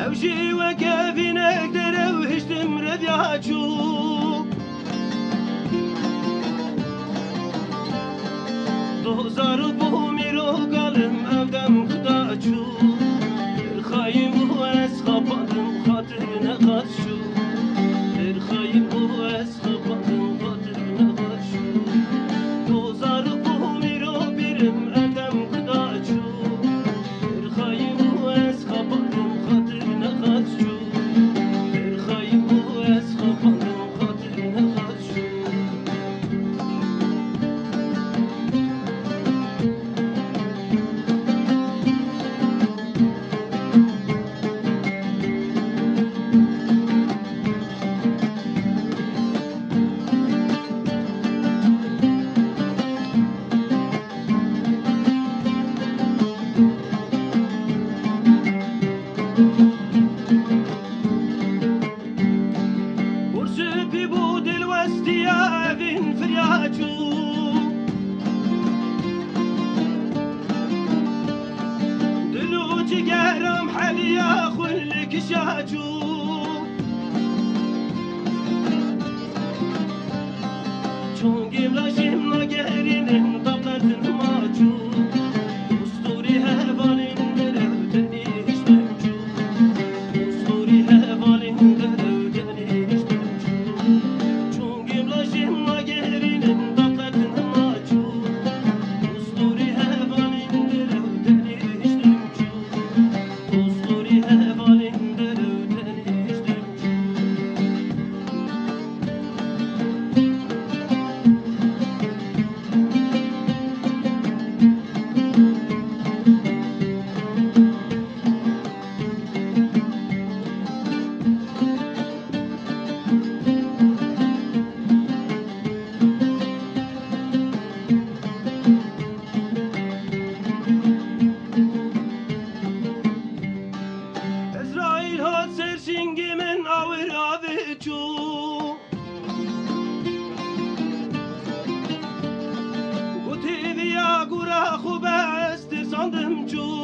اوشي وكافي نقدر وهشتم ردياچو دوزار بو میرو قلم افدم خداچو خايم هو اسخبطم خاطر نقاشو خايم هو اسخبطم خاطر نقاشو دوزار بو میرو برم افدم خداچو خايم هو اسخبطم خاطر نقاشو خايم هو اسخبطم خاطر نقاشو ورشبي بود الوستي عافين فرياجو دلوتي قهرم حاليا خلك شاجو چون قبلا شمنا قهرين طبلت الماجو اسطوري هفالين دلوتني اشتمجو اسطوري هفالين دلوتني İsrail hat serşingimin avır aviçu Guti viya gura khube estir sandımçu